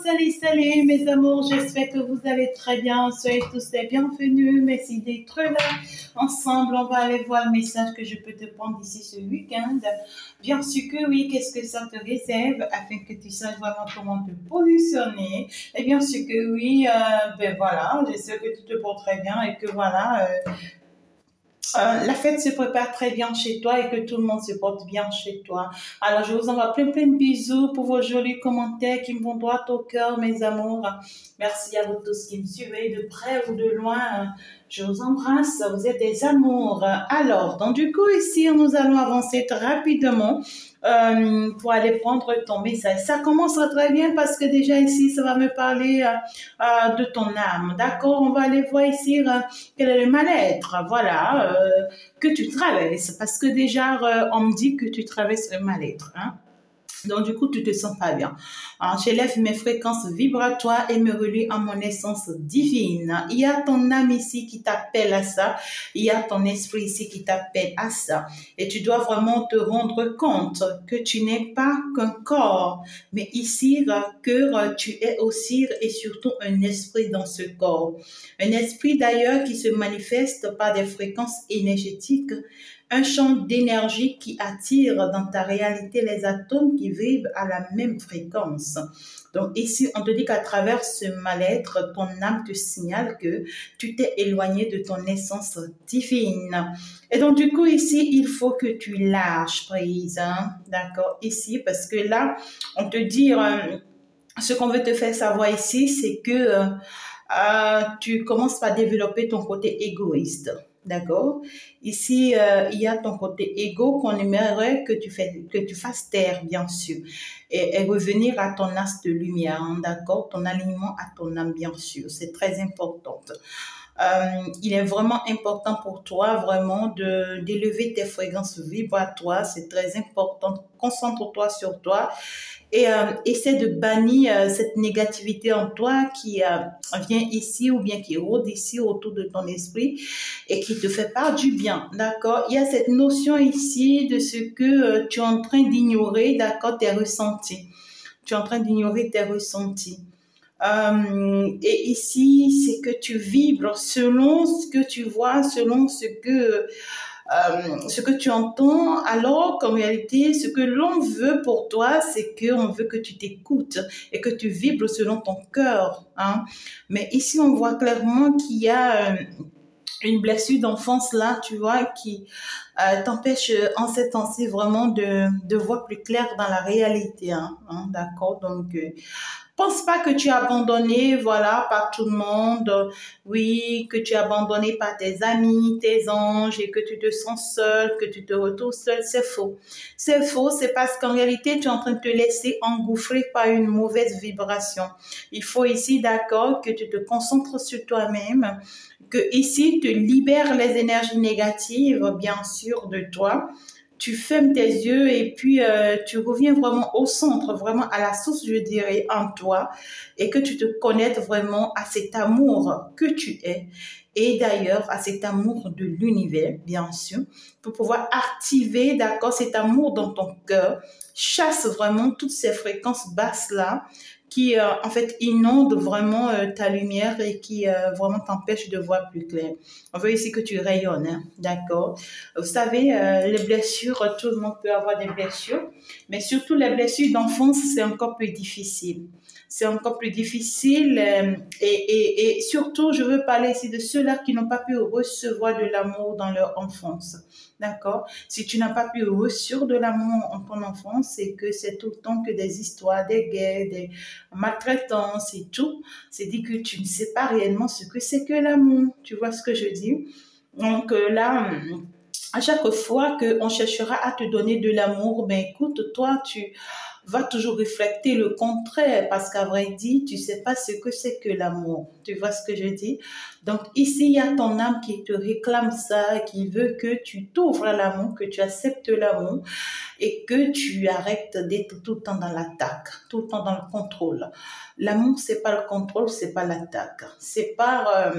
salut, salut mes amours, j'espère que vous allez très bien, soyez tous les bienvenus, merci d'être là. Ensemble, on va aller voir le message que je peux te prendre d'ici ce week-end. Bien sûr que oui, qu'est-ce que ça te réserve afin que tu saches vraiment comment te positionner. Et bien sûr que oui, ben voilà, j'espère que tu te portes très bien et que voilà... la fête se prépare très bien chez toi et que tout le monde se porte bien chez toi. Alors, je vous envoie plein de bisous pour vos jolis commentaires qui me vont droit au cœur, mes amours. Merci à vous tous qui me suivez de près ou de loin. Je vous embrasse, vous êtes des amours. Alors, donc du coup, ici, nous allons avancer très rapidement pour aller prendre ton message. Ça commence très bien parce que déjà ici, ça va me parler de ton âme. D'accord? On va aller voir ici quel est le mal-être. Voilà. Que tu traverses. Parce que déjà, on me dit que tu traverses le mal-être. Hein? Donc, du coup, tu te sens pas bien. Alors, j'élève mes fréquences vibratoires et me relie à mon essence divine. Il y a ton âme ici qui t'appelle à ça. Il y a ton esprit ici qui t'appelle à ça. Et tu dois vraiment te rendre compte que tu n'es pas qu'un corps. Mais ici, que tu es aussi et surtout un esprit dans ce corps. Un esprit d'ailleurs qui se manifeste par des fréquences énergétiques, un champ d'énergie qui attire dans ta réalité les atomes qui vibrent à la même fréquence. Donc ici, on te dit qu'à travers ce mal-être, ton âme te signale que tu t'es éloigné de ton essence divine. Et donc du coup, ici, il faut que tu lâches prise. Hein? D'accord? Ici, parce que là, on te dit, ce qu'on veut te faire savoir ici, c'est que tu commences par développer ton côté égoïste. D'accord? Ici, il y a ton côté égo qu'on aimerait que tu fasses taire, bien sûr, et revenir à ton axe de lumière, hein, d'accord? Ton alignement à ton âme, bien sûr, c'est très important. Il est vraiment important pour toi vraiment d'élever tes fréquences vibratoires, c'est très important. Concentre-toi sur toi et essaie de bannir cette négativité en toi qui vient ici ou bien qui rôde ici autour de ton esprit et qui te fait pas du bien, d'accord? Il y a cette notion ici de ce que tu es en train d'ignorer, d'accord, tes ressentis. Tu es en train d'ignorer tes ressentis. Et ici, c'est que tu vibres selon ce que tu vois, selon ce que tu entends, alors qu'en réalité, ce que l'on veut pour toi, c'est qu'on veut que tu t'écoutes et que tu vibres selon ton cœur. Hein. Mais ici, on voit clairement qu'il y a une blessure d'enfance là, tu vois, qui t'empêche en ces temps-ci vraiment de voir plus clair dans la réalité. Hein, d'accord? Donc, pense pas que tu es abandonné, voilà, par tout le monde. Oui, que tu es abandonné par tes amis, tes anges et que tu te sens seul, que tu te retrouves seul. C'est faux. C'est faux, c'est parce qu'en réalité, tu es en train de te laisser engouffrer par une mauvaise vibration. Il faut ici, d'accord, que tu te concentres sur toi-même, que ici, tu libères les énergies négatives, bien sûr, de toi. Tu fermes tes yeux et puis tu reviens vraiment au centre, vraiment à la source, je dirais, en toi, et que tu te connectes vraiment à cet amour que tu es, et d'ailleurs à cet amour de l'univers, bien sûr, pour pouvoir activer, d'accord, cet amour dans ton cœur, chasse vraiment toutes ces fréquences basses-là, qui en fait inondent vraiment ta lumière et qui vraiment t'empêchent de voir plus clair. On veut ici que tu rayonnes, hein, d'accord? Vous savez, les blessures, tout le monde peut avoir des blessures, mais surtout les blessures d'enfance, c'est encore plus difficile. C'est encore plus difficile et surtout, je veux parler ici de ceux-là qui n'ont pas pu recevoir de l'amour dans leur enfance. D'accord? Si tu n'as pas pu recevoir de l'amour en ton enfance, c'est que c'est tout le temps que des histoires, des guerres, des maltraitances et tout. C'est dit que tu ne sais pas réellement ce que c'est que l'amour. Tu vois ce que je dis? Donc là, à chaque fois qu'on cherchera à te donner de l'amour, ben écoute, toi, tu vas toujours refléter le contraire parce qu'à vrai dire, tu sais pas ce que c'est que l'amour. Tu vois ce que je dis? Donc ici, il y a ton âme qui te réclame ça, qui veut que tu t'ouvres à l'amour, que tu acceptes l'amour et que tu arrêtes d'être tout le temps dans l'attaque, tout le temps dans le contrôle. L'amour, c'est pas le contrôle, c'est pas l'attaque. C'est pas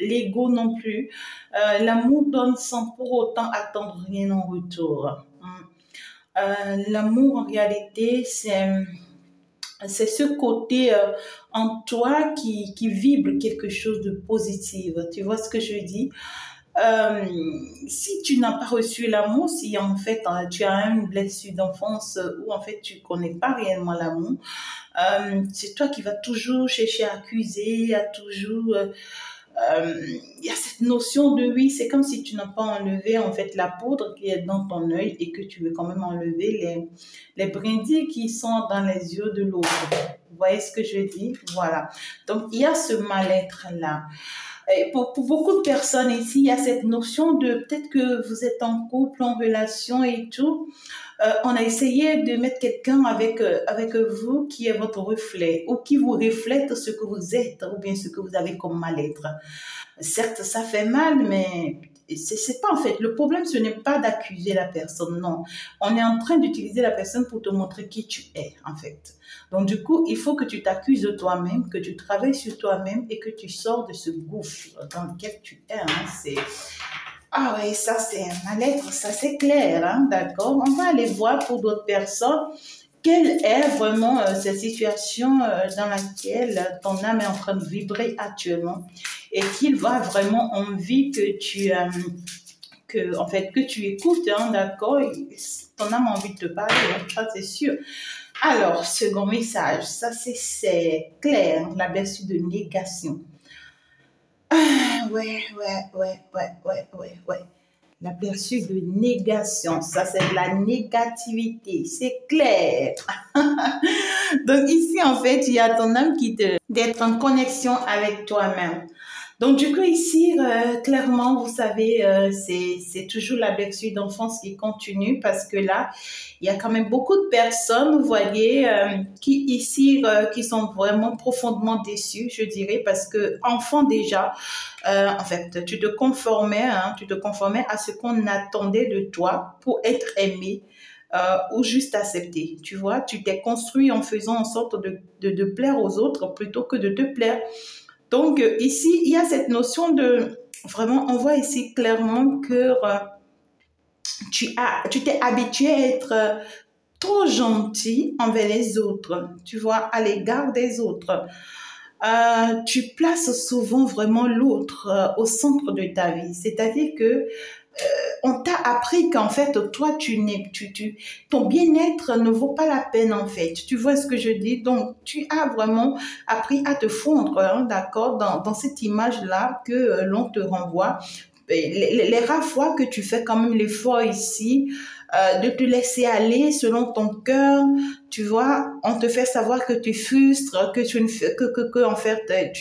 l'ego non plus. L'amour donne sans pour autant attendre rien en retour. L'amour, en réalité, c'est ce côté en toi qui vibre quelque chose de positif. Tu vois ce que je dis? Euh, Si tu n'as pas reçu l'amour, si en fait tu as une blessure d'enfance où en fait tu connais pas réellement l'amour, c'est toi qui vas toujours chercher à accuser, à toujours il y a cette notion de oui, c'est comme si tu n'as pas enlevé en fait la poudre qui est dans ton œil et que tu veux quand même enlever les brindilles qui sont dans les yeux de l'autre. Vous voyez ce que je dis? Voilà. Donc il y a ce mal-être-là. Et pour beaucoup de personnes ici, il y a cette notion de peut-être que vous êtes en couple, en relation et tout. On a essayé de mettre quelqu'un avec vous qui est votre reflet ou qui vous reflète ce que vous êtes ou bien ce que vous avez comme mal-être. Certes, ça fait mal, mais c'est pas en fait. Le problème, ce n'est pas d'accuser la personne, non. On est en train d'utiliser la personne pour te montrer qui tu es, en fait. Donc, du coup, il faut que tu t'accuses de toi-même, que tu travailles sur toi-même et que tu sors de ce gouffre dans lequel tu es. Hein. Ah oui, ça c'est un mal-être, ça c'est clair, hein, d'accord. On va aller voir pour d'autres personnes quelle est vraiment cette situation dans laquelle ton âme est en train de vibrer actuellement et qu'il va vraiment envie que en fait, que tu écoutes, hein, d'accord. Ton âme a envie de te parler, hein, ça c'est sûr. Alors, second message, ça c'est clair, la blessure de négation. Ouais. L'aperçu de négation, ça c'est de la négativité, c'est clair. Donc ici, en fait, il y a ton âme d'être en connexion avec toi-même. Donc du coup ici, clairement, vous savez, c'est toujours la blessure d'enfance qui continue parce que là, il y a quand même beaucoup de personnes, vous voyez, qui ici, qui sont vraiment profondément déçues, je dirais, parce que enfant déjà, en fait, tu te conformais à ce qu'on attendait de toi pour être aimé. Ou juste accepté, tu vois, tu t'es construit en faisant en sorte de plaire aux autres plutôt que de te plaire. Donc, ici, il y a cette notion de, vraiment, on voit ici clairement que tu t'es habitué à être trop gentil envers les autres, tu vois, à l'égard des autres. Tu places souvent vraiment l'autre au centre de ta vie. C'est-à-dire que on t'a appris qu'en fait, toi, ton bien-être ne vaut pas la peine, en fait. Tu vois ce que je dis? Donc, tu as vraiment appris à te fondre, hein, d'accord, dans cette image-là que l'on te renvoie. Les rares fois que tu fais quand même l'effort ici, de te laisser aller selon ton cœur, tu vois, on te fait savoir que tu frustres, que tu ne fais en fait,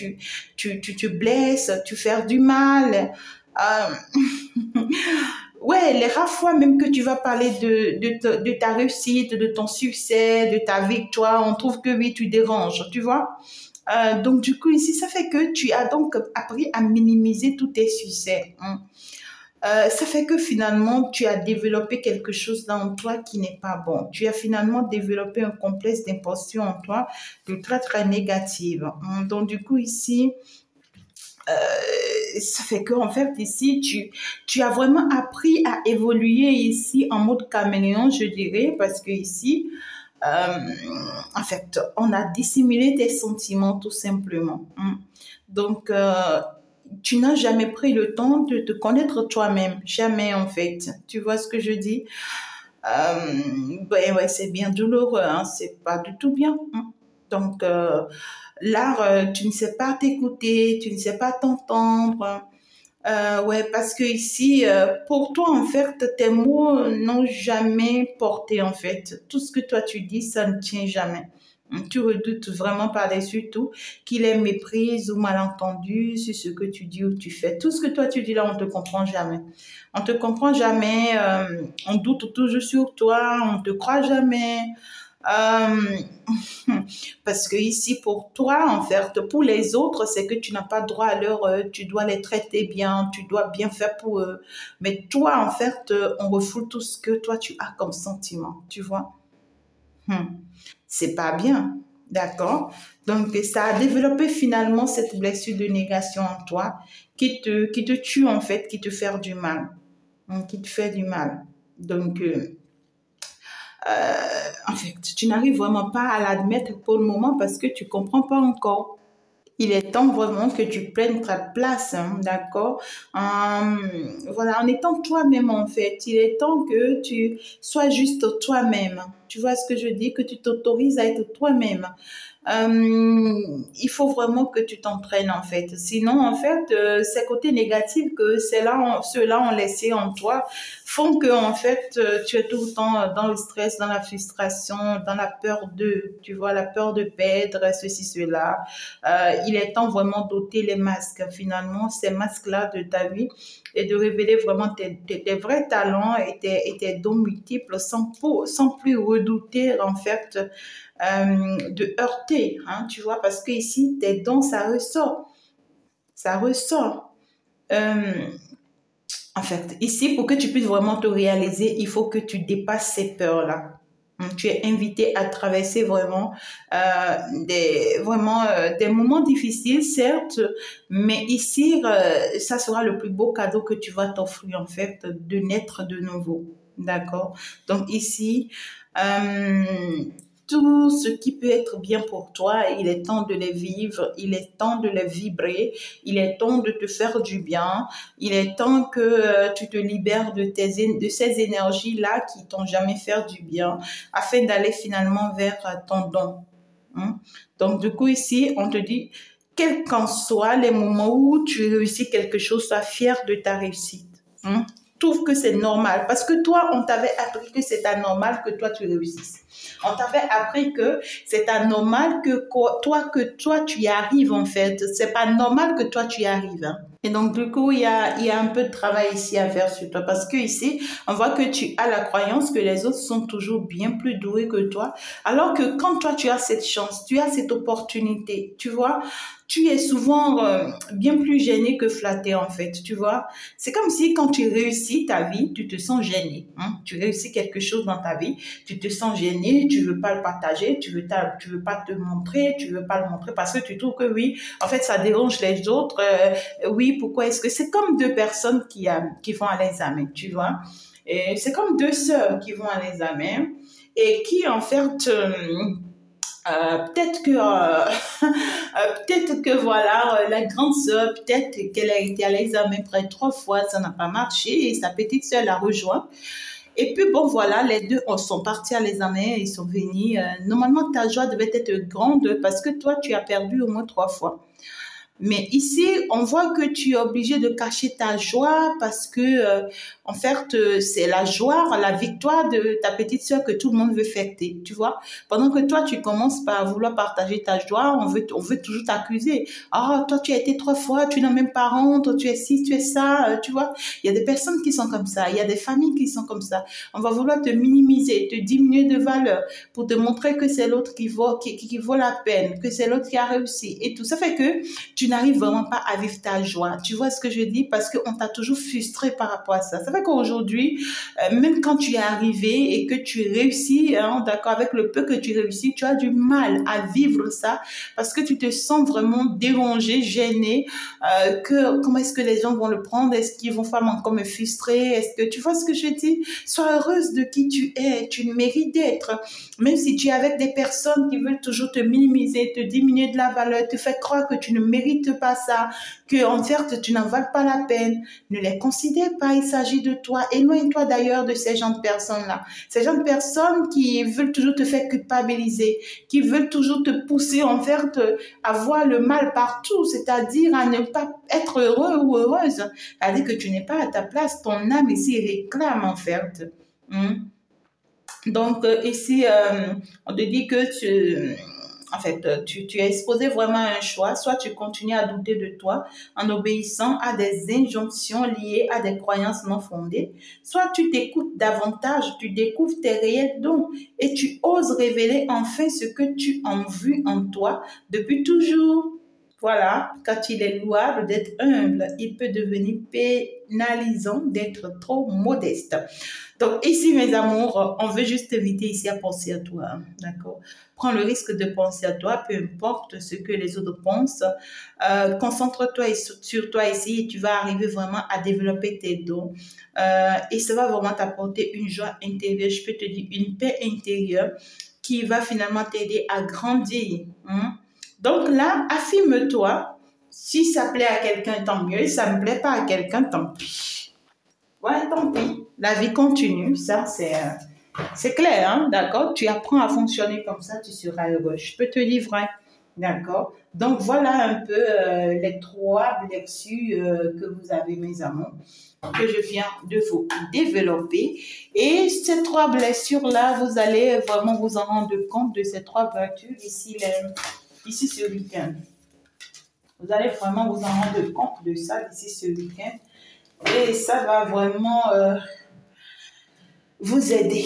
tu blesses, tu fais du mal. Ouais, les rares fois même que tu vas parler de ta réussite, de ton succès, de ta victoire, on trouve que oui, tu déranges, tu vois. Donc, du coup, ici, ça fait que tu as donc appris à minimiser tous tes succès. Hein. Ça fait que finalement, tu as développé quelque chose dans toi qui n'est pas bon. Tu as finalement développé un complexe d'imposture en toi de très, très négative. Hein. Donc, du coup, ici, ça fait que en fait ici tu as vraiment appris à évoluer ici en mode caméléon, je dirais, parce que ici en fait on a dissimulé tes sentiments tout simplement. Hein. Donc tu n'as jamais pris le temps de te connaître toi-même, jamais en fait. Tu vois ce que je dis? Ouais, c'est bien douloureux, hein, c'est pas du tout bien. Hein. Donc là, tu ne sais pas t'écouter, tu ne sais pas t'entendre. Ouais, parce que ici, pour toi, en fait, tes mots n'ont jamais porté, en fait. Tout ce que toi tu dis, ça ne tient jamais. Tu redoutes vraiment par-dessus tout qu'il ait méprise ou malentendu sur ce que tu dis ou tu fais. Tout ce que toi tu dis là, on te comprend jamais. On te comprend jamais, on doute toujours sur toi, on te croit jamais. Euh, Parce que ici, pour toi, en fait, pour les autres, c'est que tu n'as pas droit à leur, tu dois les traiter bien, tu dois bien faire pour eux. Mais toi, en fait, on refoule tout ce que toi, tu as comme sentiment, tu vois. Hmm. C'est pas bien, d'accord? Donc, ça a développé finalement cette blessure de négation en toi qui te tue, en fait, qui te fait du mal, qui te fait du mal. Donc, En fait, tu n'arrives vraiment pas à l'admettre pour le moment parce que tu comprends pas encore. Il est temps vraiment que tu prennes ta place, hein, d'accord? Voilà, en étant toi-même en fait, il est temps que tu sois juste toi-même. Tu vois ce que je dis? Que tu t'autorises à être toi-même. Il faut vraiment que tu t'entraînes en fait. Sinon, en fait, ces côtés négatifs que ceux-là ont laissé en toi font que en fait, tu es tout le temps dans le stress, dans la frustration, dans la peur de, tu vois, la peur de perdre ceci, cela. Il est temps vraiment d'ôter les masques, finalement, ces masques-là de ta vie et de révéler vraiment tes vrais talents et tes dons multiples sans plus redouter en fait de heurter, hein, tu vois, parce que ici, tes dons, ça ressort. Ça ressort. Euh, En fait, ici, pour que tu puisses vraiment te réaliser, il faut que tu dépasses ces peurs-là. Tu es invité à traverser des moments difficiles, certes, mais ici, ça sera le plus beau cadeau que tu vas t'offrir, en fait, de naître de nouveau. D'accord? Donc ici, euh, tout ce qui peut être bien pour toi, il est temps de les vivre, il est temps de les vibrer, il est temps de te faire du bien, il est temps que tu te libères de ces énergies-là qui t'ont jamais fait du bien, afin d'aller finalement vers ton don. Hein. Donc, du coup, ici, on te dit, quels qu'en soient les moments où tu réussis quelque chose, sois fier de ta réussite. Hein. Trouve que c'est normal. Parce que toi, on t'avait appris que c'est anormal que toi, tu réussisses. On t'avait appris que c'est anormal que toi, tu y arrives, en fait. C'est pas normal que toi, tu y arrives. Hein. Et donc, du coup, il y a un peu de travail ici à faire sur toi. Parce que ici, on voit que tu as la croyance que les autres sont toujours bien plus doués que toi. Alors que quand toi, tu as cette chance, tu as cette opportunité, tu vois, tu es souvent bien plus gêné que flatté, en fait, tu vois. C'est comme si quand tu réussis ta vie, tu te sens gêné. Hein? Tu réussis quelque chose dans ta vie, tu te sens gêné, tu veux pas le partager, tu veux pas te montrer, tu veux pas le montrer parce que tu trouves que oui, en fait, ça dérange les autres. Oui, pourquoi est-ce que c'est comme deux personnes qui vont à l'examen, tu vois. Et c'est comme deux sœurs qui vont à l'examen et qui, en fait, peut-être que voilà, la grande sœur, peut-être qu'elle a été à l'examen près 3 fois, ça n'a pas marché et sa petite sœur l'a rejoint. Et puis bon, voilà, les deux sont partis à l'examen, ils sont venus. Normalement, ta joie devait être grande parce que toi, tu as perdu au moins 3 fois. Mais ici, on voit que tu es obligé de cacher ta joie parce que, en fait, c'est la joie, la victoire de ta petite sœur que tout le monde veut fêter, tu vois. Pendant que toi, tu commences par vouloir partager ta joie, on veut toujours t'accuser. Ah, toi, tu as été 3 fois, tu n'as même pas honte, tu es ci, tu es ça, tu vois. Il y a des personnes qui sont comme ça, il y a des familles qui sont comme ça. On va vouloir te minimiser, te diminuer de valeur pour te montrer que c'est l'autre qui vaut la peine, que c'est l'autre qui a réussi et tout. Ça fait que tu n'arrives vraiment pas à vivre ta joie. Tu vois ce que je dis? Parce qu'on t'a toujours frustré par rapport à ça. Ça fait qu'aujourd'hui, même quand tu es arrivé et que tu réussis, hein, d'accord, avec le peu que tu réussis, tu as du mal à vivre ça parce que tu te sens vraiment dérangé, gêné, comment est-ce que les gens vont le prendre? Est-ce qu'ils vont faire encore me frustrer? Est-ce que tu vois ce que je dis? Sois heureuse de qui tu es. Tu mérites d'être. Même si tu es avec des personnes qui veulent toujours te minimiser, te diminuer de la valeur, te faire croire que tu ne mérites pas ça, que en fait tu n'en vales pas la peine, ne les considère pas, il s'agit de toi. Éloigne-toi d'ailleurs de ces gens de personnes-là. Ces gens de personnes qui veulent toujours te faire culpabiliser, qui veulent toujours te pousser en fait à voir le mal partout, c'est-à-dire à ne pas être heureux ou heureuse. C'est-à-dire que tu n'es pas à ta place, ton âme ici réclame en fait. Donc ici, on te dit que tu es exposé vraiment à un choix. Soit tu continues à douter de toi en obéissant à des injonctions liées à des croyances non fondées. Soit tu t'écoutes davantage, tu découvres tes réels dons et tu oses révéler enfin ce que tu as vu en toi depuis toujours. Voilà, quand il est louable d'être humble, il peut devenir pénalisant d'être trop modeste. Donc ici, mes amours, on veut juste éviter ici à penser à toi, hein, d'accord? Prends le risque de penser à toi, peu importe ce que les autres pensent. Concentre-toi sur toi ici et tu vas arriver vraiment à développer tes dons. Et ça va vraiment t'apporter une joie intérieure, je peux te dire une paix intérieure qui va finalement t'aider à grandir. Hein? Donc là, affirme-toi. Si ça plaît à quelqu'un, tant mieux. Si ça ne plaît pas à quelqu'un, tant pis. Ouais, tant pis. La vie continue. Ça, c'est clair, hein? D'accord? Tu apprends à fonctionner comme ça, tu seras heureux. Je peux te livrer. D'accord? Donc, voilà un peu les 3 blessures que vous avez, mes amours, que je viens de vous développer. Et ces 3 blessures-là, vous allez vraiment vous en rendre compte de ces 3 vertus ici ce week-end. Vous allez vraiment vous en rendre compte de ça d'ici ce week-end. Et ça va vraiment vous aider.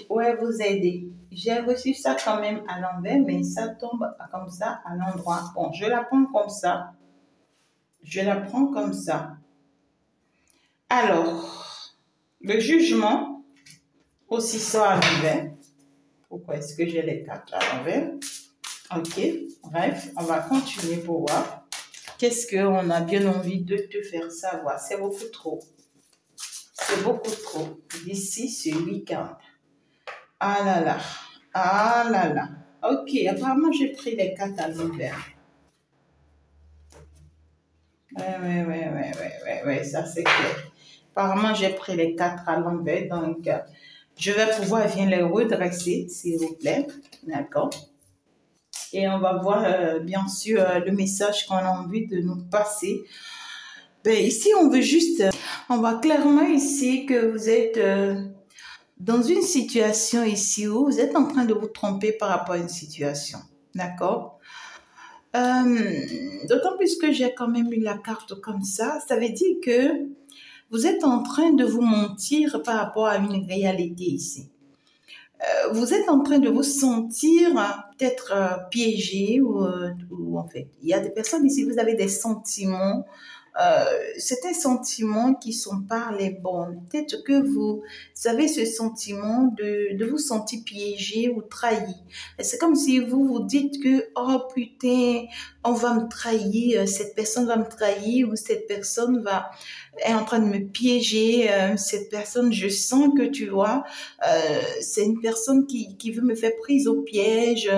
Ouais, vous aider. J'ai reçu ça quand même à l'envers, mais ça tombe comme ça à l'endroit. Bon, je la prends comme ça. Je la prends comme ça. Alors, le jugement, aussi ça à l'envers. Pourquoi est-ce que j'ai les 4 à l'envers? Ok, bref, on va continuer pour voir. Qu'est-ce qu'on a bien envie de te faire savoir? C'est beaucoup trop. C'est beaucoup trop. D'ici ce week-end. Ah là là. Ah là là. Ok, apparemment j'ai pris les 4 à l'envers. Ouais, ça c'est clair. Apparemment j'ai pris les 4 à l'envers, donc je vais pouvoir venir les redresser, s'il vous plaît. D'accord? Et on va voir bien sûr le message qu'on a envie de nous passer. Ben, ici, on voit clairement ici que vous êtes dans une situation ici où vous êtes en train de vous tromper par rapport à une situation. D'accord? D'autant plus que j'ai quand même eu la carte comme ça veut dire que vous êtes en train de vous mentir par rapport à une réalité ici. Vous êtes en train de vous sentir peut-être piégé ou en fait, il y a des personnes ici, vous avez des sentiments, certains sentiments qui sont pas les bons. Peut-être que vous avez ce sentiment de vous sentir piégé ou trahi. C'est comme si vous vous dites que, oh putain, on va me trahir, cette personne va me trahir ou cette personne est en train de me piéger, cette personne, je sens que tu vois, c'est une personne qui veut me faire prise au piège.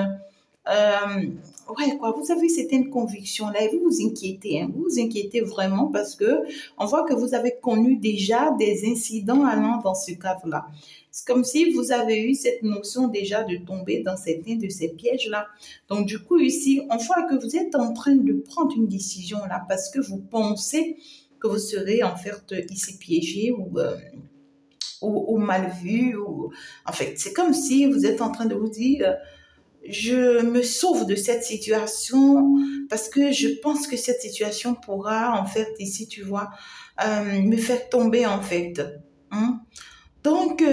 Ouais, quoi, vous avez certaines convictions là et vous vous inquiétez, hein, vous vous inquiétez vraiment parce que on voit que vous avez connu déjà des incidents allant dans ce cadre-là. C'est comme si vous avez eu cette notion déjà de tomber dans certains de ces pièges-là. Donc, du coup, ici, on voit que vous êtes en train de prendre une décision là parce que vous pensez que vous serez en fait ici piégé ou mal vu. En fait, c'est comme si vous êtes en train de vous dire je me sauve de cette situation parce que je pense que cette situation pourra, en fait, ici, tu vois, me faire tomber, en fait. Hein? Donc,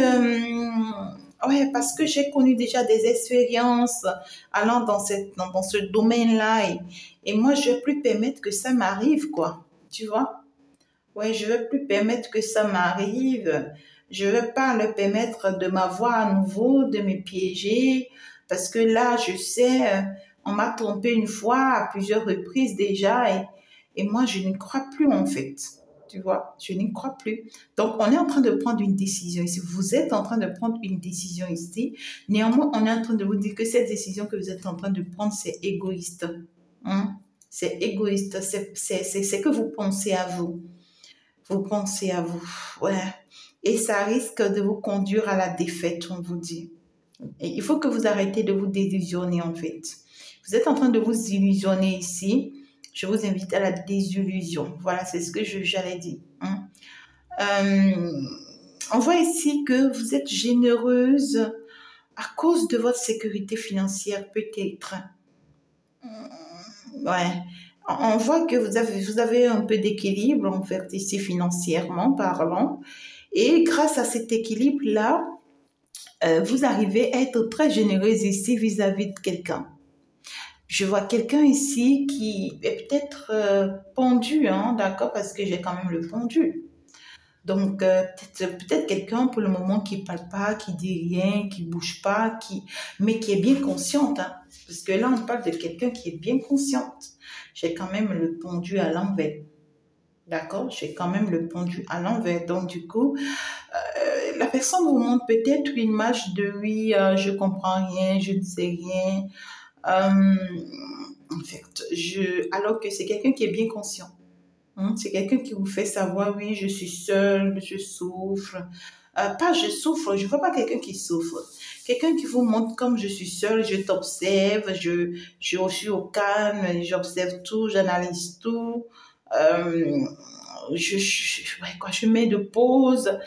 ouais, parce que j'ai connu déjà des expériences allant dans ce domaine-là et moi, je ne vais plus permettre que ça m'arrive, quoi. Tu vois? Ouais, je ne vais plus permettre que ça m'arrive. Je ne vais pas le permettre de m'avoir à nouveau, de me piéger. Parce que là, je sais, on m'a trompé une fois à plusieurs reprises déjà et moi, je n'y crois plus en fait. Tu vois, je n'y crois plus. Donc, on est en train de prendre une décision ici. Vous êtes en train de prendre une décision ici. Néanmoins, on est en train de vous dire que cette décision que vous êtes en train de prendre, c'est égoïste. Hein? C'est égoïste. C'est que vous pensez à vous. Vous pensez à vous. Ouais. Et ça risque de vous conduire à la défaite, on vous dit. Et il faut que vous arrêtez de vous désillusionner en fait. Vous êtes en train de vous illusionner ici. Je vous invite à la désillusion. Voilà, c'est ce que j'allais dire. Hein. On voit ici que vous êtes généreuse à cause de votre sécurité financière peut-être. Ouais. On voit que vous avez un peu d'équilibre en fait ici financièrement parlant. Et grâce à cet équilibre-là, vous arrivez à être très généreuse ici vis-à-vis de quelqu'un. Je vois quelqu'un ici qui est peut-être pendu, hein, d'accord, parce que j'ai quand même le pendu. Donc, peut-être quelqu'un pour le moment qui ne parle pas, qui dit rien, qui bouge pas, mais qui est bien consciente, hein. Parce que là, on parle de quelqu'un qui est bien consciente. J'ai quand même le pendu à l'envers. D'accord? J'ai quand même le pendu à l'envers. Donc, du coup, la personne vous montre peut-être une image de oui, je comprends rien, je ne sais rien. En fait, alors que c'est quelqu'un qui est bien conscient. Hein. C'est quelqu'un qui vous fait savoir, oui, je suis seule, je souffre. Pas je souffre, je ne vois pas quelqu'un qui souffre. Quelqu'un qui vous montre comme je suis seule, je t'observe, je suis au calme, j'observe tout, j'analyse tout. Euh, ouais, quoi, je mets de pause,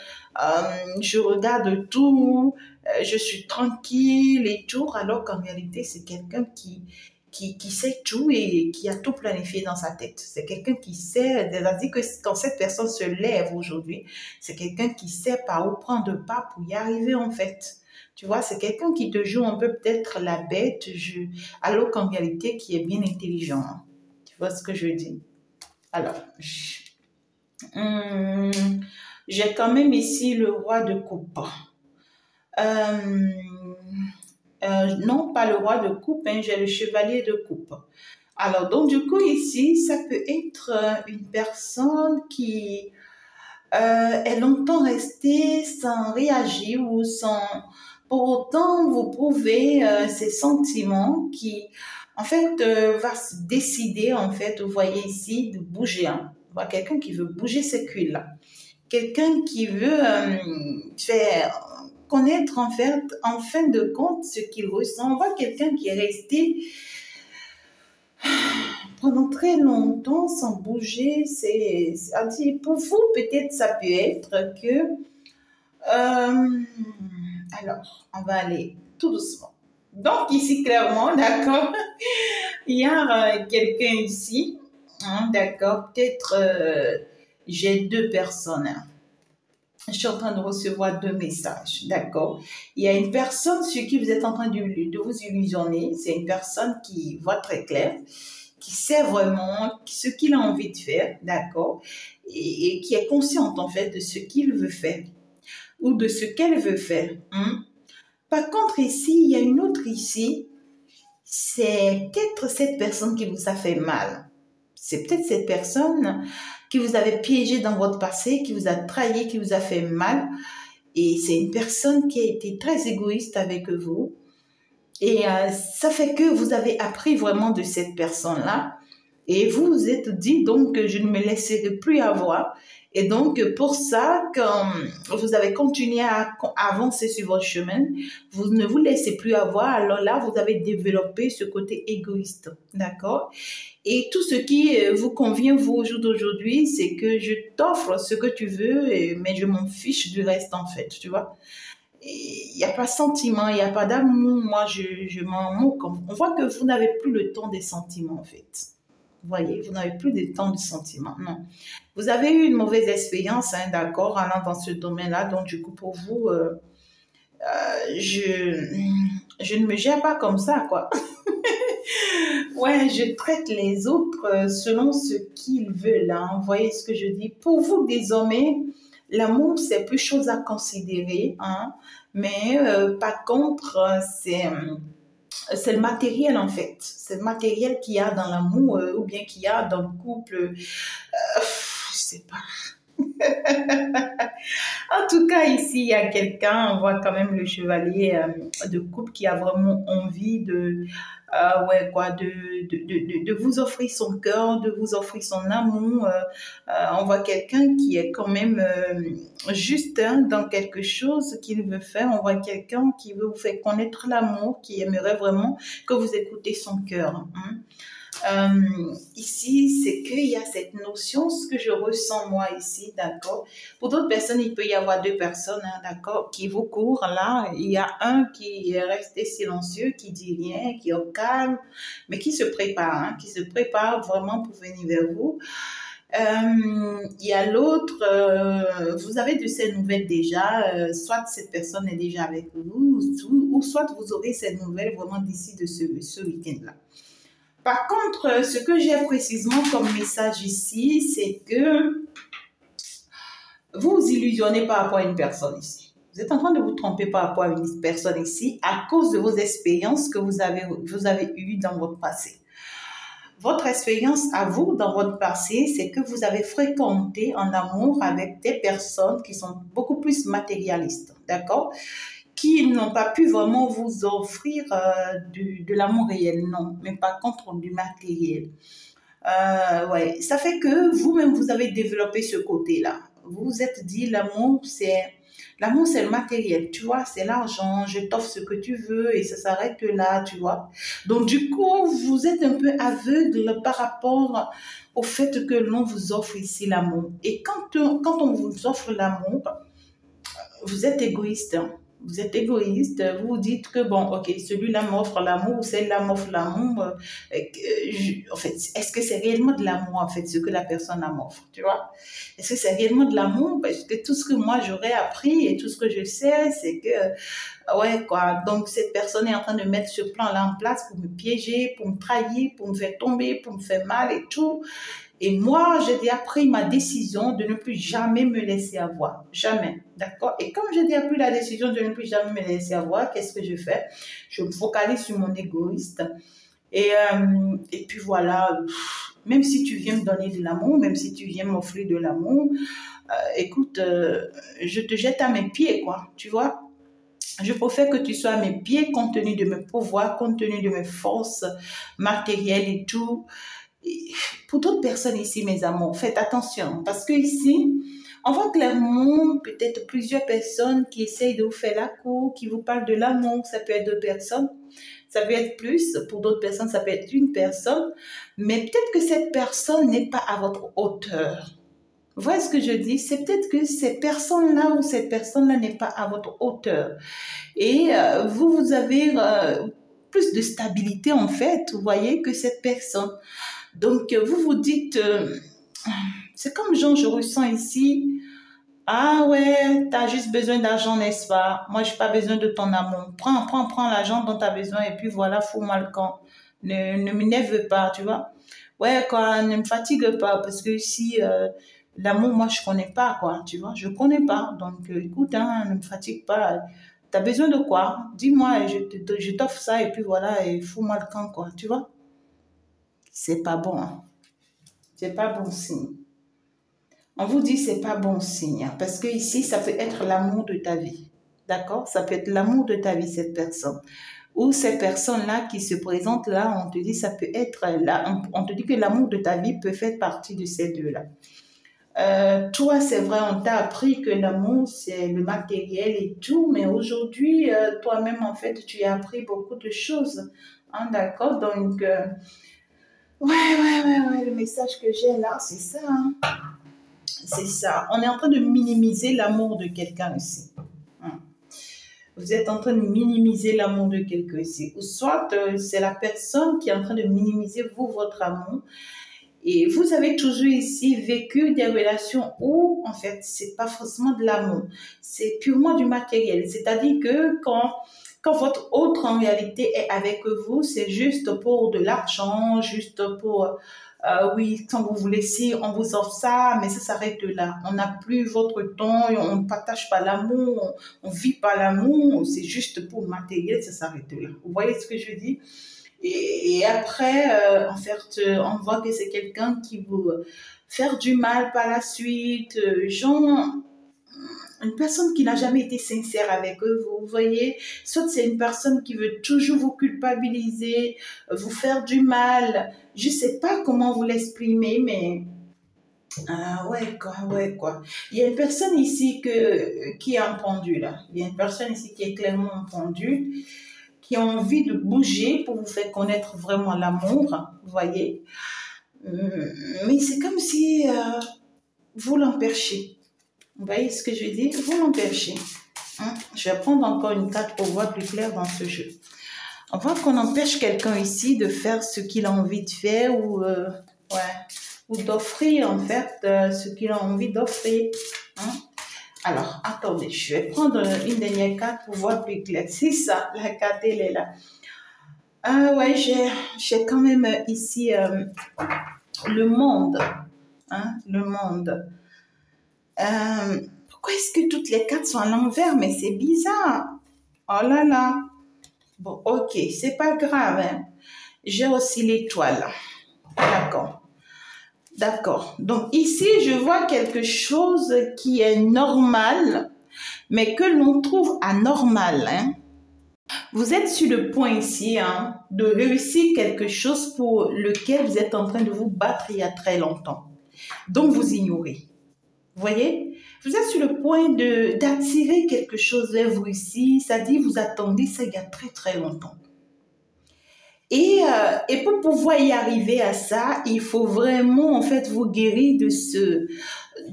je regarde tout, je suis tranquille et tout, alors qu'en réalité, c'est quelqu'un qui sait tout et qui a tout planifié dans sa tête. C'est quelqu'un qui sait, c'est-à-dire que quand cette personne se lève aujourd'hui, c'est quelqu'un qui sait par où prendre le pas pour y arriver en fait. Tu vois, c'est quelqu'un qui te joue un peu peut-être la bête, alors qu'en réalité, qui est bien intelligent. Hein. Tu vois ce que je dis? Alors, hum, j'ai quand même ici le roi de coupe. Euh, non, pas le roi de coupe, hein, j'ai le chevalier de coupe. Alors, donc, du coup, ici, ça peut être une personne qui est longtemps restée sans réagir ou sans pour autant vous prouver ses sentiments qui, en fait, va se décider, en fait, vous voyez ici, de bouger. Hein. On voit quelqu'un qui veut bouger ses culs là. Quelqu'un qui veut faire connaître, en fin de compte, ce qu'il ressent. On voit quelqu'un qui est resté pendant très longtemps sans bouger. Pour vous, peut-être, ça peut être que... alors, on va aller tout doucement. Donc, ici, clairement, d'accord, il y a quelqu'un ici, hein, d'accord, peut-être j'ai deux personnes. Hein. Je suis en train de recevoir deux messages, d'accord. Il y a une personne sur qui vous êtes en train de vous illusionner. C'est une personne qui voit très clair, qui sait vraiment ce qu'il a envie de faire, d'accord, et qui est consciente en fait de ce qu'il veut faire ou de ce qu'elle veut faire. Hein. Par contre, ici, il y a une autre ici. C'est peut-être cette personne qui vous a fait mal. C'est peut-être cette personne qui vous avait piégé dans votre passé, qui vous a trahi, qui vous a fait mal. Et c'est une personne qui a été très égoïste avec vous. Et ça fait que vous avez appris vraiment de cette personne-là. Et vous vous êtes dit, donc, je ne me laisserai plus avoir. Et donc, pour ça, quand vous avez continué à avancer sur votre chemin, vous ne vous laissez plus avoir. Alors là, vous avez développé ce côté égoïste. D'accord? Et tout ce qui vous convient, vous, au jour d'aujourd'hui, c'est que je t'offre ce que tu veux, mais je m'en fiche du reste, en fait. Tu vois? Il n'y a pas de sentiment, il n'y a pas d'amour. Moi, je m'en moque. On voit que vous n'avez plus le temps des sentiments, en fait. Vous voyez, vous n'avez plus de temps de sentiments. Non. Vous avez eu une mauvaise expérience, hein, d'accord, allant dans ce domaine-là. Donc, du coup, pour vous, je ne me gère pas comme ça, quoi. Ouais, je traite les autres selon ce qu'ils veulent. Hein. Vous voyez ce que je dis? Pour vous, désormais, l'amour, c'est plus chose à considérer. Hein. Mais par contre, c'est le matériel en fait. C'est le matériel qu'il y a dans l'amour ou bien qu'il y a dans le couple. Je sais pas. En tout cas, ici, il y a quelqu'un, on voit quand même le chevalier de coupe qui a vraiment envie ouais, quoi, de vous offrir son cœur, de vous offrir son amour. On voit quelqu'un qui est quand même juste hein, dans quelque chose qu'il veut faire. On voit quelqu'un qui veut vous faire connaître l'amour, qui aimerait vraiment que vous écoutez son cœur. Hein. Ici, c'est qu'il y a cette notion, ce que je ressens moi ici, d'accord. Pour d'autres personnes, il peut y avoir deux personnes, hein, d'accord, qui vous courent là. Il y a un qui est resté silencieux, qui dit rien, qui est au calme, mais qui se prépare, hein, qui se prépare vraiment pour venir vers vous. Il y a l'autre, vous avez de ces nouvelles déjà, soit cette personne est déjà avec vous, ou soit vous aurez ces nouvelles vraiment d'ici de ce week-end-là. Par contre, ce que j'ai précisément comme message ici, c'est que vous vous illusionnez par rapport à une personne ici. Vous êtes en train de vous tromper par rapport à une personne ici à cause de vos expériences que vous avez eues dans votre passé. Votre expérience à vous dans votre passé, c'est que vous avez fréquenté en amour avec des personnes qui sont beaucoup plus matérialistes, d'accord? Qui n'ont pas pu vraiment vous offrir de l'amour réel, non, mais par contre du matériel. Ouais, ça fait que vous-même, vous avez développé ce côté-là. Vous vous êtes dit, l'amour, c'est le matériel, tu vois, c'est l'argent, je t'offre ce que tu veux et ça s'arrête là, tu vois. Donc, du coup, vous êtes un peu aveugle par rapport au fait que l'on vous offre ici l'amour. Et quand on vous offre l'amour, vous êtes égoïste, hein. Vous êtes égoïste, vous vous dites que bon, ok, celui-là m'offre l'amour, celle-là m'offre l'amour. En fait, est-ce que c'est réellement de l'amour, en fait, ce que la personne m'offre, tu vois? Est-ce que c'est réellement de l'amour? Parce que tout ce que moi j'aurais appris et tout ce que je sais, c'est que, ouais, quoi, donc cette personne est en train de mettre ce plan-là en place pour me piéger, pour me trahir, pour me faire tomber, pour me faire mal et tout. Et moi, j'ai déjà pris ma décision de ne plus jamais me laisser avoir. Jamais. D'accord? Et comme j'ai déjà pris la décision de ne plus jamais me laisser avoir, qu'est-ce que je fais? Je me focalise sur mon égoïste. Et puis voilà, même si tu viens me donner de l'amour, même si tu viens m'offrir de l'amour, écoute, je te jette à mes pieds, quoi. Tu vois? Je préfère que tu sois à mes pieds compte tenu de mes pouvoirs, compte tenu de mes forces matérielles et tout. Pour d'autres personnes ici, mes amours, faites attention parce que ici, on voit clairement peut-être plusieurs personnes qui essayent de vous faire la cour, qui vous parlent de l'amour. Ça peut être deux personnes, ça peut être plus. Pour d'autres personnes, ça peut être une personne. Mais peut-être que cette personne n'est pas à votre hauteur. Vous voyez ce que je dis? C'est peut-être que cette personne-là ou cette personne-là n'est pas à votre hauteur. Et vous avez plus de stabilité en fait, vous voyez, que cette personne. Donc, vous vous dites, c'est comme Jean, je ressens ici, ah ouais, tu as juste besoin d'argent, n'est-ce pas? Moi, je n'ai pas besoin de ton amour. Prends l'argent dont tu as besoin et puis voilà, fous-moi le camp. Ne m'énerve pas, tu vois? Ouais, quoi, ne me fatigue pas parce que ici, l'amour, moi, je ne connais pas, quoi, tu vois? Je ne connais pas. Donc, écoute, hein, ne me fatigue pas. Tu as besoin de quoi? Dis-moi, je t'offre ça et puis voilà, et fous-moi le camp, quoi, tu vois? C'est pas bon, hein. C'est pas bon signe. On vous dit c'est pas bon signe, hein, parce que ici, ça peut être l'amour de ta vie. D'accord? Ça peut être l'amour de ta vie, cette personne. Ou ces personnes-là qui se présentent là, on te dit ça peut être là, on te dit que l'amour de ta vie peut faire partie de ces deux-là. Toi, c'est vrai, on t'a appris que l'amour, c'est le matériel et tout, mais aujourd'hui, toi-même, en fait, tu as appris beaucoup de choses. Hein, d'accord? Donc, ouais, le message que j'ai là, c'est ça. Hein. C'est ça. On est en train de minimiser l'amour de quelqu'un ici. Hein. Vous êtes en train de minimiser l'amour de quelqu'un ici. Ou soit c'est la personne qui est en train de minimiser vous, votre amour. Et vous avez toujours ici vécu des relations où, en fait, c'est pas forcément de l'amour. C'est purement du matériel. C'est-à-dire que quand votre autre en réalité est avec vous, c'est juste pour de l'argent, juste pour, oui, quand vous vous laissez, on vous offre ça, mais ça s'arrête là. On n'a plus votre temps, on ne partage pas l'amour, on ne vit pas l'amour, c'est juste pour le matériel, ça s'arrête là. Vous voyez ce que je dis? Et après, en fait, on voit que c'est quelqu'un qui vous faire du mal par la suite, genre une personne qui n'a jamais été sincère avec eux, vous voyez, soit c'est une personne qui veut toujours vous culpabiliser, vous faire du mal, je sais pas comment vous l'exprimer, mais ouais quoi. Il y a une personne ici qui est en pendu là, il y a une personne ici qui est clairement en pendu, qui a envie de bouger pour vous faire connaître vraiment l'amour, vous voyez. Mais c'est comme si vous l'empêchez. Vous voyez ce que je dis? Vous l'empêchez. Hein? Je vais prendre encore une carte pour voir plus clair dans ce jeu. On voit qu'on empêche quelqu'un ici de faire ce qu'il a envie de faire ou d'offrir en fait ce qu'il a envie d'offrir. Hein? Alors, attendez, je vais prendre une dernière carte pour voir plus clair. C'est ça, la carte, elle est là. Ah ouais, j'ai quand même ici le monde. Hein, le monde. Pourquoi est-ce que toutes les cartes sont à l'envers? Mais c'est bizarre. Oh là là. Bon, ok, c'est pas grave. Hein. J'ai aussi l'étoile. D'accord. D'accord. Donc ici, je vois quelque chose qui est normal, mais que l'on trouve anormal. Hein. Vous êtes sur le point ici hein, de réussir quelque chose pour lequel vous êtes en train de vous battre il y a très longtemps. Donc vous ignorez. Vous voyez? Vous êtes sur le point d'attirer quelque chose vers vous ici. Ça dit, vous attendez ça il y a très très longtemps. Et pour pouvoir y arriver à ça, il faut vraiment en fait vous guérir de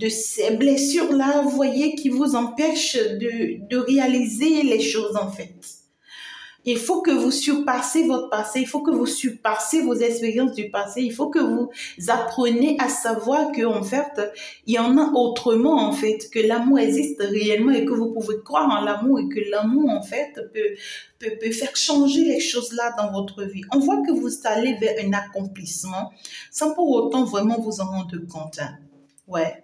ces blessures-là, vous voyez, qui vous empêchent de réaliser les choses en fait. Il faut que vous surpassez votre passé, il faut que vous surpassez vos expériences du passé, il faut que vous appreniez à savoir qu'en fait, il y en a autrement en fait, que l'amour existe réellement et que vous pouvez croire en l'amour et que l'amour en fait peut faire changer les choses là dans votre vie. On voit que vous allez vers un accomplissement sans pour autant vraiment vous en rendre compte. Hein. Ouais.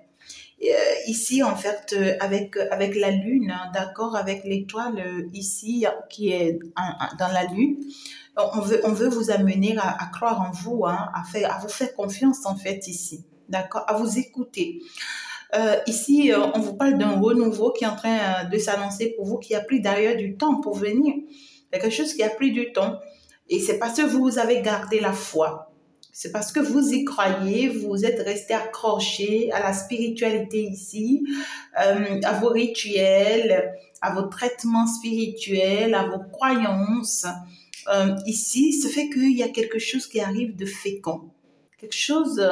Ici, en fait, avec la lune, hein, d'accord, avec l'étoile ici qui est dans la lune, on veut vous amener à croire en vous, hein, à vous faire confiance, en fait, ici, d'accord, à vous écouter. Ici, on vous parle d'un renouveau qui est en train de s'annoncer pour vous, qui a pris d'ailleurs du temps pour venir. C'est quelque chose qui a pris du temps. Et c'est parce que vous avez gardé la foi. C'est parce que vous y croyez, vous êtes resté accroché à la spiritualité ici, à vos rituels, à vos traitements spirituels, à vos croyances. Ici, ça fait qu'il y a quelque chose qui arrive de fécond. Quelque chose...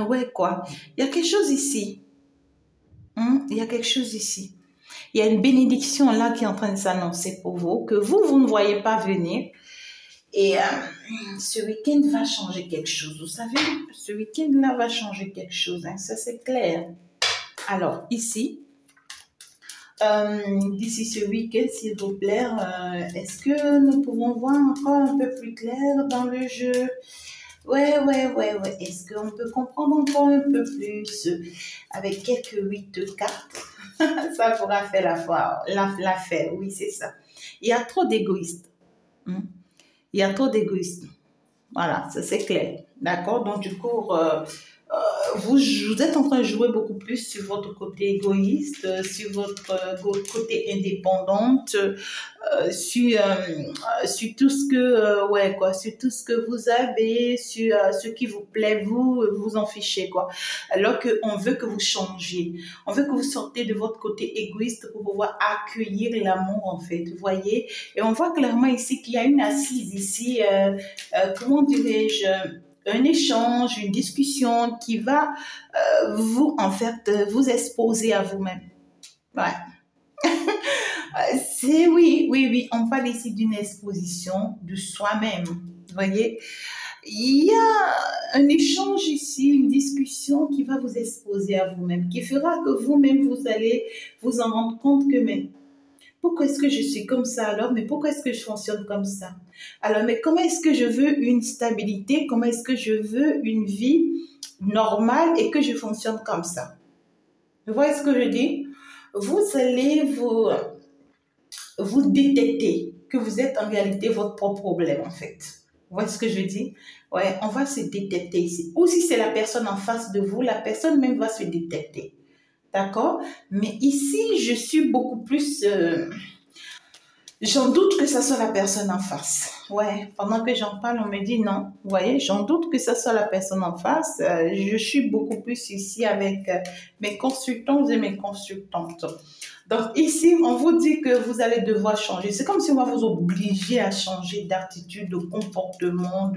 ouais, quoi. Il y a quelque chose ici. Il y a quelque chose ici. Il y a une bénédiction là qui est en train de s'annoncer pour vous, que vous ne voyez pas venir. Et ce week-end va changer quelque chose. Vous savez, ce week-end-là va changer quelque chose. Hein, ça, c'est clair. Alors, ici, d'ici ce week-end, s'il vous plaît, est-ce que nous pouvons voir encore un peu plus clair dans le jeu? Ouais. Est-ce qu'on peut comprendre encore un peu plus avec quelques 8 de cartes? Ça pourra faire l'affaire. Oui, c'est ça. Il y a trop d'égoïstes. Il y a trop d'égoïsme. Voilà, ça c'est clair. D'accord? Donc, du coup, vous êtes en train de jouer beaucoup plus sur votre côté égoïste, sur votre côté indépendante, sur tout ce que, ouais, quoi, sur tout ce que vous avez, sur ce qui vous plaît, vous en fichez, quoi. Alors qu'on veut que vous changiez. On veut que vous sortez de votre côté égoïste pour pouvoir accueillir l'amour, en fait, vous voyez? Et on voit clairement ici qu'il y a une assise ici, comment dirais-je, un échange, une discussion qui va vous, en fait, vous exposer à vous-même. Ouais. Oui, on parle ici d'une exposition de soi-même, vous voyez. Il y a un échange ici, une discussion qui va vous exposer à vous-même, qui fera que vous-même, vous allez vous en rendre compte que, mais pourquoi est-ce que je suis comme ça alors? Mais pourquoi est-ce que je fonctionne comme ça? Alors, mais comment est-ce que je veux une stabilité? Comment est-ce que je veux une vie normale et que je fonctionne comme ça? Vous voyez ce que je dis? Vous allez vous détecter que vous êtes en réalité votre propre problème en fait. Vous voyez ce que je dis? Ouais, on va se détecter ici. Ou si c'est la personne en face de vous, la personne même va se détecter. D'accord? Mais ici, je suis beaucoup plus... j'en doute que ça soit la personne en face. Ouais, pendant que j'en parle, on me dit non. Vous voyez, j'en doute que ça soit la personne en face. Je suis beaucoup plus ici avec mes consultants et mes consultantes. Donc ici, on vous dit que vous allez devoir changer. C'est comme si on va vous obliger à changer d'attitude, de comportement,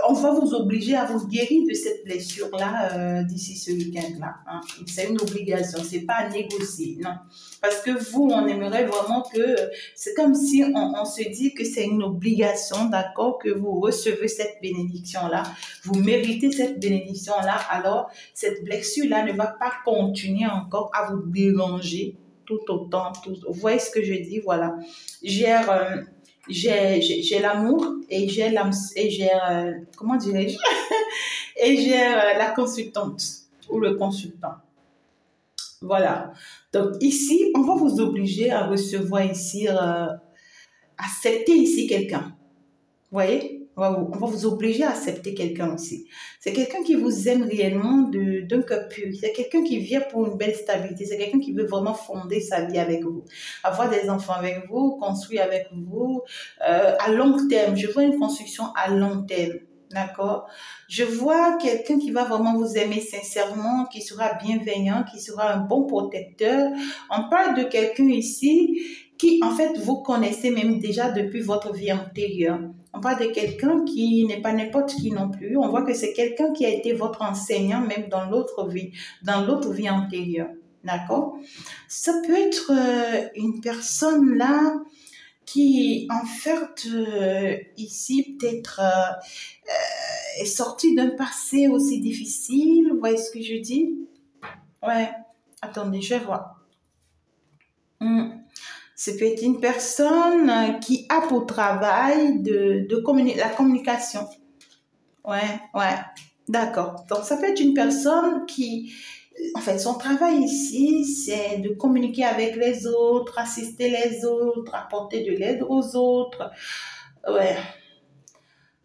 on va vous obliger à vous guérir de cette blessure-là d'ici ce week-end-là. Hein. C'est une obligation, c'est pas à négocier, non. Parce que vous, on aimerait vraiment que, c'est comme si on se dit que c'est une obligation, d'accord, que vous recevez cette bénédiction-là, vous méritez cette bénédiction-là, alors cette blessure-là ne va pas continuer encore à vous déranger tout autant. Vous voyez ce que je dis, voilà. j'ai l'amour et j'ai comment dirais-je et j'ai la consultante ou le consultant. Voilà. Donc ici, on va vous obliger à recevoir ici, accepter ici quelqu'un. Vous voyez? On va vous obliger à accepter quelqu'un aussi. C'est quelqu'un qui vous aime réellement d'un cœur pur. C'est quelqu'un qui vient pour une belle stabilité. C'est quelqu'un qui veut vraiment fonder sa vie avec vous. Avoir des enfants avec vous, construire avec vous à long terme. Je vois une construction à long terme. D'accord? Je vois quelqu'un qui va vraiment vous aimer sincèrement, qui sera bienveillant, qui sera un bon protecteur. On parle de quelqu'un ici qui, en fait, vous connaissez même déjà depuis votre vie antérieure. On parle de quelqu'un qui n'est pas n'importe qui non plus. On voit que c'est quelqu'un qui a été votre enseignant même dans l'autre vie antérieure. D'accord? Ça peut être une personne là qui, en fait, ici, peut-être est sortie d'un passé aussi difficile. Vous voyez ce que je dis? Ouais. Attendez, je vais voir. Ça peut être une personne qui a pour travail la communication. Ouais. D'accord. Donc, ça peut être une personne qui, en fait, son travail ici, c'est de communiquer avec les autres, assister les autres, apporter de l'aide aux autres. Ouais.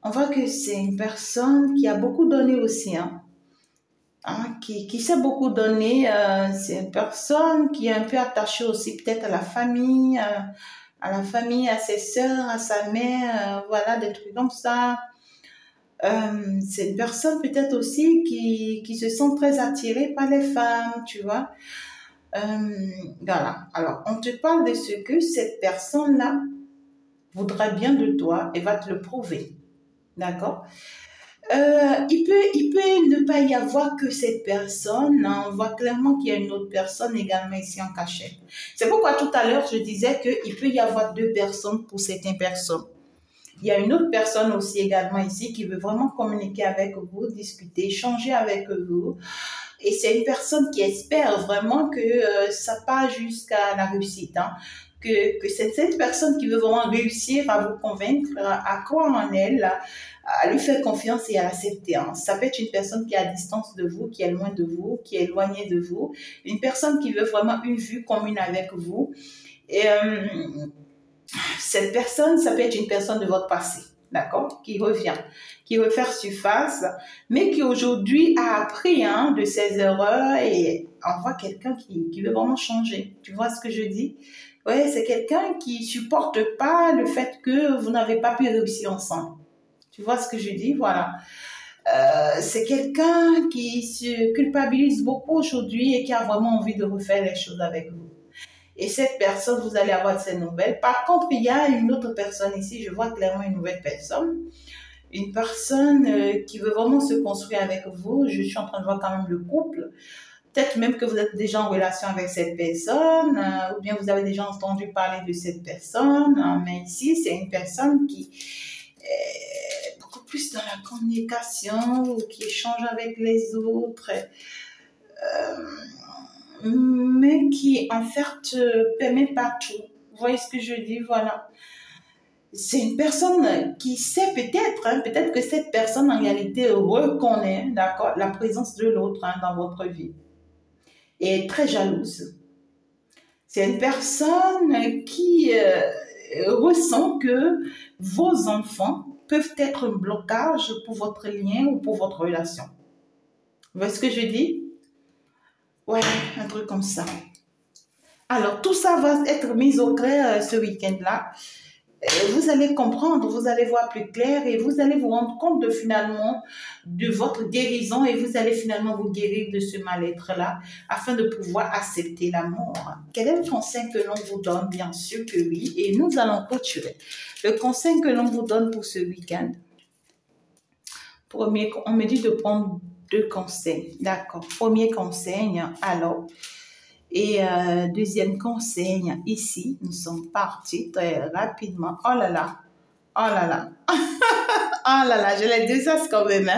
On voit que c'est une personne qui a beaucoup donné aussi, qui sait beaucoup donner. C'est une personne qui est un peu attachée aussi peut-être à la famille, à ses sœurs, à sa mère, voilà, des trucs comme ça. C'est une personne peut-être aussi qui se sent très attirée par les femmes, tu vois. Voilà. Alors, on te parle de ce que cette personne-là voudra bien de toi et va te le prouver. D'accord? Il peut ne pas y avoir que cette personne. On voit clairement qu'il y a une autre personne également ici en cachette. C'est pourquoi tout à l'heure, je disais qu'il peut y avoir deux personnes pour certaines personnes. Il y a une autre personne aussi également ici qui veut vraiment communiquer avec vous, discuter, échanger avec vous. Et c'est une personne qui espère vraiment que ça part jusqu'à la réussite. Que c'est cette personne qui veut vraiment réussir à vous convaincre, à croire en elle, à lui faire confiance et à l'accepter. Ça peut être une personne qui est à distance de vous, qui est loin de vous, qui est éloignée de vous. Une personne qui veut vraiment une vue commune avec vous. Et cette personne, ça peut être une personne de votre passé, d'accord, qui revient, qui veut faire surface, mais qui aujourd'hui a appris de ses erreurs et on voit quelqu'un qui veut vraiment changer. Tu vois ce que je dis? Ouais, c'est quelqu'un qui supporte pas le fait que vous n'avez pas pu réussir ensemble. Tu vois ce que je dis? Voilà. C'est quelqu'un qui se culpabilise beaucoup aujourd'hui et qui a vraiment envie de refaire les choses avec vous. Et cette personne, vous allez avoir de ces nouvelles. Par contre, il y a une autre personne ici, je vois clairement une nouvelle personne. Une personne qui veut vraiment se construire avec vous. Je suis en train de voir quand même le couple. Peut-être même que vous êtes déjà en relation avec cette personne, ou bien vous avez déjà entendu parler de cette personne. Mais ici, c'est une personne qui est beaucoup plus dans la communication, ou qui échange avec les autres. Mais qui en fait permet pas tout. Vous voyez ce que je dis? Voilà. C'est une personne qui sait peut-être que cette personne en réalité reconnaît, d'accord, la présence de l'autre dans votre vie et est très jalouse. C'est une personne qui ressent que vos enfants peuvent être un blocage pour votre lien ou pour votre relation. Vous voyez ce que je dis? Ouais, un truc comme ça. Alors, tout ça va être mis au clair ce week-end-là. Vous allez comprendre, vous allez voir plus clair et vous allez vous rendre compte finalement de votre guérison et vous allez finalement vous guérir de ce mal-être-là afin de pouvoir accepter la mort. Quel est le conseil que l'on vous donne? Bien sûr que oui. Et nous allons clôturer. Le conseil que l'on vous donne pour ce week-end. Premier, on me dit de prendre 2 conseils. D'accord. Premier conseil, alors. Et deuxième conseil, ici, nous sommes partis très rapidement. Oh là là, oh là là, oh là là, je les désastre quand même.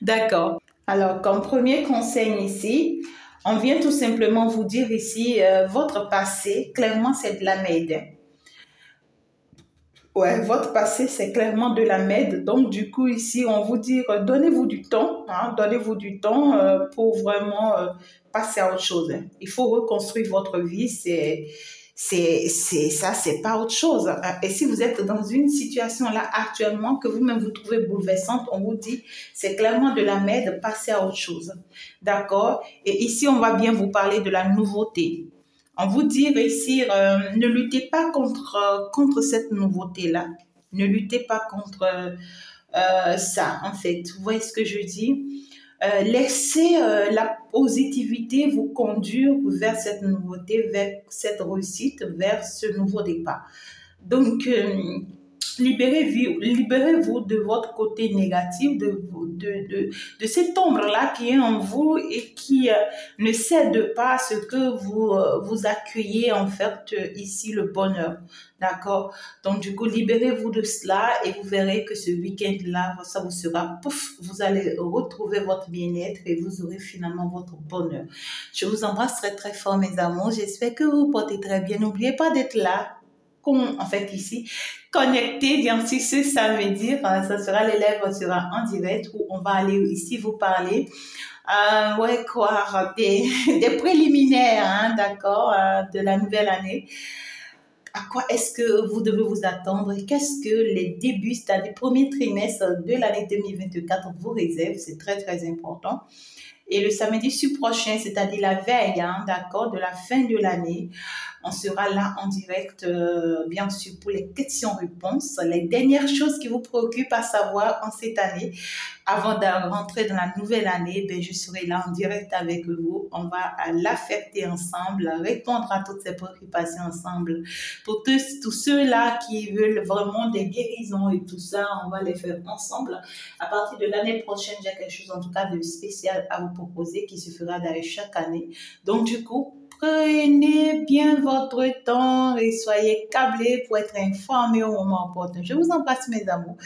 D'accord. Alors, comme premier conseil ici, on vient tout simplement vous dire ici, votre passé, clairement, c'est de la merde. Ouais, votre passé, c'est clairement de la merde. Donc, du coup, ici, on vous dit, donnez-vous du temps, hein, donnez-vous du temps pour vraiment passer à autre chose, hein. Il faut reconstruire votre vie, ça, c'est pas autre chose, hein. Et si vous êtes dans une situation là actuellement que vous-même vous trouvez bouleversante, on vous dit, c'est clairement de la merde, passez à autre chose. D'accord? Et ici, on va bien vous parler de la nouveauté. On vous dit réussir, ne luttez pas contre cette nouveauté-là. Ne luttez pas contre ça, en fait. Vous voyez ce que je dis? Laissez la positivité vous conduire vers cette nouveauté, vers cette réussite, vers ce nouveau départ. Donc, libérez-vous de votre côté négatif, de cette ombre-là qui est en vous et qui ne cède pas à ce que vous accueillez en fait ici le bonheur. D'accord? Donc du coup, libérez-vous de cela et vous verrez que ce week-end-là, ça vous sera, pouf, vous allez retrouver votre bien-être et vous aurez finalement votre bonheur. Je vous embrasse très très fort mes amours. J'espère que vous vous portez très bien. N'oubliez pas d'être là. En fait ici, connecté bien sûr ce samedi, ça sera l'élève sera en direct où on va aller ici vous parler ouais quoi des préliminaires, hein, d'accord, de la nouvelle année. À quoi est-ce que vous devez vous attendre? Qu'est-ce que les débuts, c'est-à-dire les premiers trimestres de l'année 2024 vous réservent? C'est très très important. Et le samedi prochain, c'est-à-dire la veille, hein, d'accord, de la fin de l'année, on sera là en direct, bien sûr, pour les questions-réponses, les dernières choses qui vous préoccupent à savoir en cette année. Avant de rentrer dans la nouvelle année, ben, je serai là en direct avec vous. On va la fêter ensemble, répondre à toutes ces préoccupations ensemble. Pour tous ceux-là qui veulent vraiment des guérisons et tout ça, on va les faire ensemble. À partir de l'année prochaine, j'ai quelque chose en tout cas de spécial à vous proposer qui se fera d'ailleurs chaque année. Donc du coup, prenez bien votre temps et soyez câblés pour être informés au moment opportun. Je vous embrasse mes amours.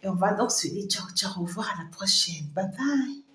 Et on va donc se dire ciao, ciao, au revoir à la prochaine. Bye bye.